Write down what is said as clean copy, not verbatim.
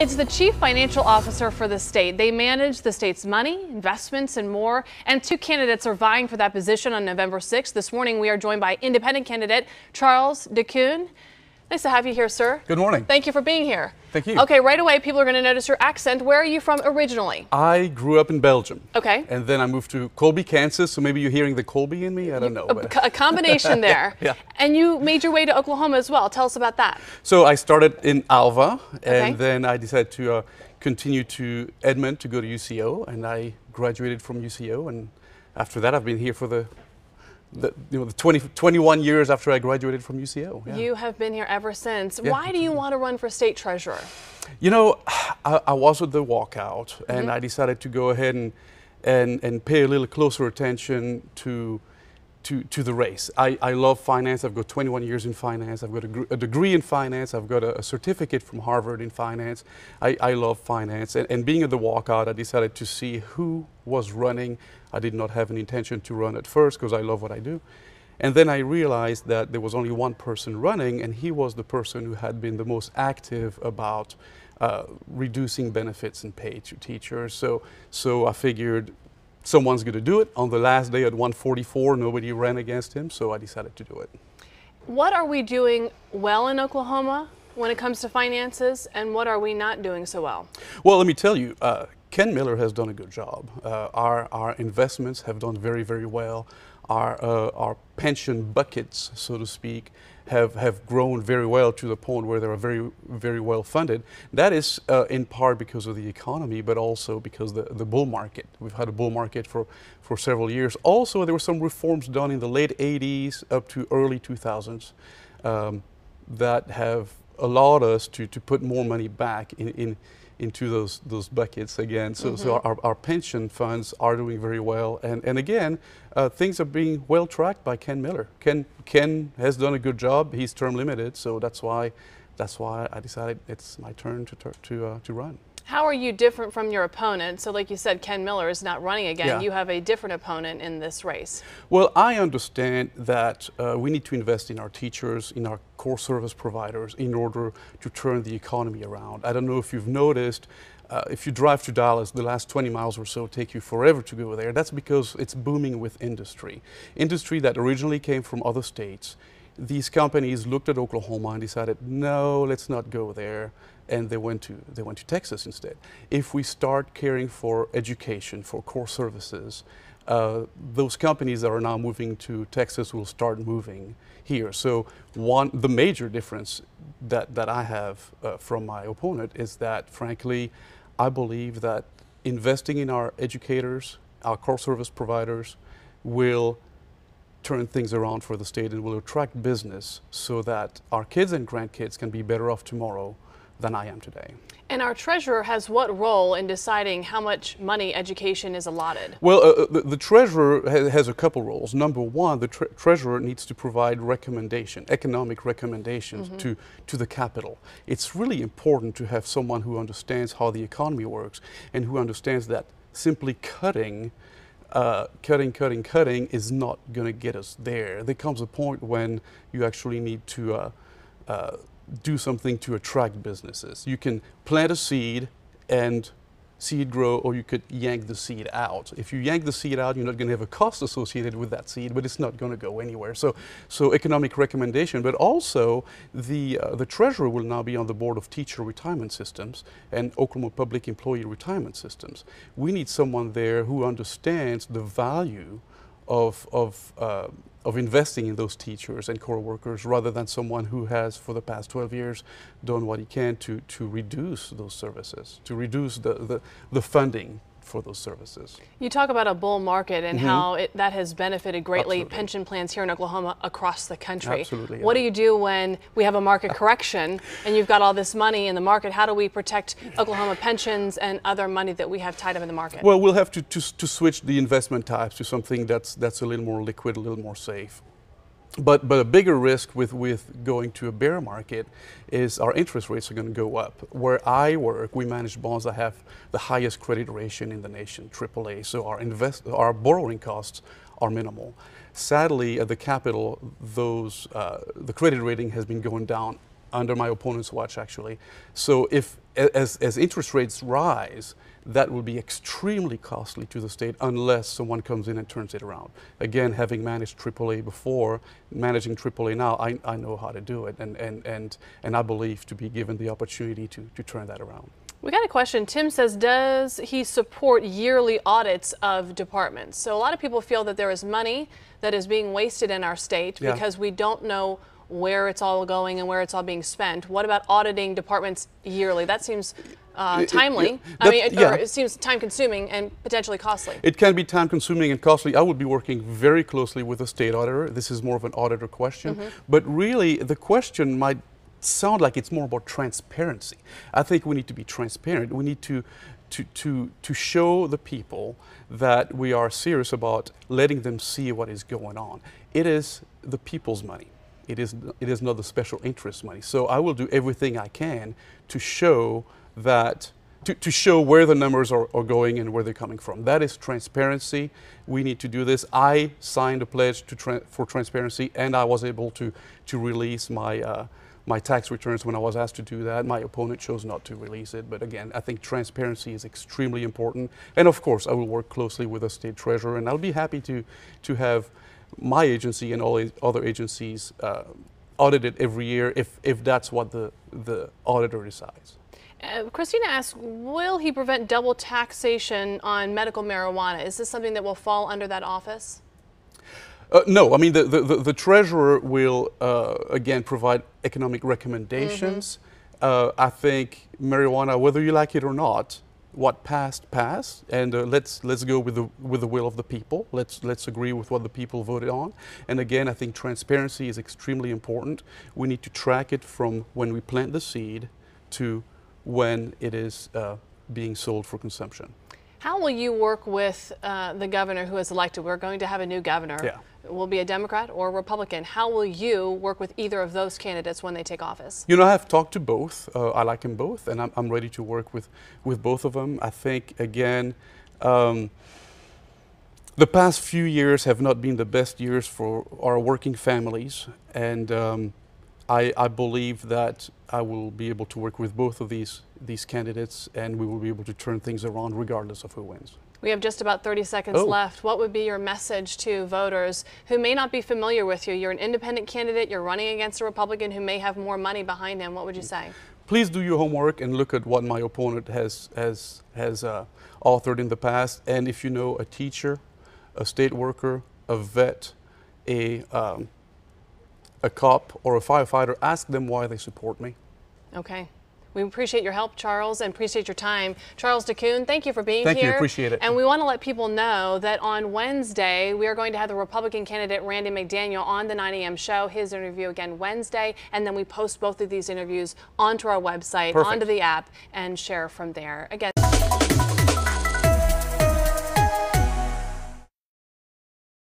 It's the chief financial officer for the state. They manage the state's money, investments, and more. And two candidates are vying for that position on November 6th. This morning, we are joined by independent candidate Charles DeCoon. Nice to have you here, sir. Good morning. Thank you for being here. Thank you. Okay, right away, people are going to notice your accent. Where are you from originally? I grew up in Belgium. Okay. And then I moved to Colby, Kansas. So maybe you're hearing the Colby in me. I don't know. A combination there. Yeah. And you made your way to Oklahoma as well. Tell us about that. So I started in Alva, Okay. and then I decided to continue to Edmond to go to UCO, and I graduated from UCO. And after that, I've been here for the 21 years after I graduated from UCO. Yeah. You have been here ever since. Yeah, Why do you want to run for state treasurer? You know, I was at the walkout, and I decided to go ahead and pay a little closer attention to the race. I love finance. I've got 21 years in finance. I've got a degree in finance. I've got a certificate from Harvard in finance. I love finance. And being at the walkout, I decided to see who was running. I did not have an intention to run at first because I love what I do. And then I realized that there was only one person running, and he was the person who had been the most active about reducing benefits and pay to teachers. So I figured someone's going to do it. On the last day at 144, nobody ran against him, so I decided to do it. What are we doing well in Oklahoma when it comes to finances, and what are we not doing so well? Well, let me tell you, Ken Miller has done a good job. Our investments have done very, very well. Our pension buckets, so to speak, have grown very well to the point where they are very, very well funded. That is in part because of the economy, but also because the bull market. We've had a bull market for several years. Also, there were some reforms done in the late 80s up to early 2000s that have allowed us to put more money back into those buckets again. So our pension funds are doing very well. And again, things are being well tracked by Ken Miller. Ken has done a good job. He's term limited, so that's why I decided it's my turn to run. How are you different from your opponent? So like you said, Ken Miller is not running again. Yeah. You have a different opponent in this race. Well, I understand that we need to invest in our teachers, in our core service providers in order to turn the economy around. I don't know if you've noticed, if you drive to Dallas, the last 20 miles or so take you forever to go there. That's because it's booming with industry. Industry that originally came from other states. These companies looked at Oklahoma and decided, no, let's not go there. And they went to Texas instead. If we start caring for education, for core services, those companies that are now moving to Texas will start moving here. So the major difference that I have from my opponent is that, frankly, I believe that investing in our educators, our core service providers, will turn things around for the state and will attract business so that our kids and grandkids can be better off tomorrow than I am today. And our treasurer has what role in deciding how much money education is allotted? Well, the treasurer has a couple roles. Number one, the treasurer needs to provide economic recommendations to the Capitol. It's really important to have someone who understands how the economy works and who understands that simply cutting is not going to get us there. There comes a point when you actually need to do something to attract businesses. You can plant a seed and see it grow, or you could yank the seed out. If you yank the seed out, you're not going to have a cost associated with that seed, but it's not going to go anywhere. So economic recommendation, but also the treasurer will now be on the board of teacher retirement systems and Oklahoma Public Employee Retirement Systems. We need someone there who understands the value of investing in those teachers and core workers, rather than someone who has, for the past 12 years, done what he can to reduce those services, to reduce the funding for those services. You talk about a bull market and how that has benefited greatly Absolutely. pension plans here in Oklahoma across the country. Absolutely, yeah. What do you do when we have a market correction and you've got all this money in the market? How do we protect Oklahoma pensions and other money that we have tied up in the market? Well, we'll have to switch the investment types to something that's a little more liquid, a little more safe. But a bigger risk with going to a bear market is our interest rates are going to go up. Where I work, we manage bonds that have the highest credit rating in the nation, AAA. So our borrowing costs are minimal. Sadly, at the Capitol, the credit rating has been going down under my opponent's watch, actually. So if, as interest rates rise, that will be extremely costly to the state unless someone comes in and turns it around. Again, having managed AAA before, managing AAA now, I know how to do it, and I believe to be given the opportunity to turn that around. We got a question. Tim says, does he support yearly audits of departments? So a lot of people feel that there is money that is being wasted in our state because we don't know where it's all going and where it's all being spent. What about auditing departments yearly? That seems timely. Or it seems time-consuming and potentially costly. It can be time-consuming and costly. I would be working very closely with a state auditor. This is more of an auditor question. But really, the question might sound like it's more about transparency. I think we need to be transparent. We need to show the people that we are serious about letting them see what is going on. It is the people's money. It is not the special interest money. So I will do everything I can to show that, to show where the numbers are going and where they're coming from. That is transparency. We need to do this. I signed a pledge for transparency, and I was able to release my tax returns when I was asked to do that. My opponent chose not to release it. But again, I think transparency is extremely important. And of course, I will work closely with the state treasurer, and I'll be happy to have my agency and all other agencies audited every year if that's what the auditor decides. Christina asks, will he prevent double taxation on medical marijuana? Is this something that will fall under that office? No, I mean the treasurer will again provide economic recommendations. I think marijuana, whether you like it or not, what passed, and let's go with the will of the people. Let's agree with what the people voted on. And again, I think transparency is extremely important. We need to track it from when we plant the seed to when it is being sold for consumption. How will you work with the governor who is elected? We're going to have a new governor. Yeah. Will be a Democrat or Republican. How will you work with either of those candidates when they take office? You know, I have talked to both. I like them both, and I'm ready to work with both of them. I think, again, the past few years have not been the best years for our working families, and I believe that I will be able to work with both of these candidates, and we will be able to turn things around regardless of who wins. We have just about 30 seconds left. What would be your message to voters who may not be familiar with you? You're an independent candidate, you're running against a Republican who may have more money behind him. What would you say? Please do your homework and look at what my opponent has authored in the past. And if you know a teacher, a state worker, a vet, a cop, or a firefighter, ask them why they support me. Okay. We appreciate your help, Charles, and appreciate your time. Charles DeCoon, thank you for being here. Thank you, appreciate it. And we want to let people know that on Wednesday, we are going to have the Republican candidate Randy McDaniel on the 9 a.m. show. His interview again Wednesday, and then we post both of these interviews onto our website, onto the app, and share from there. Again.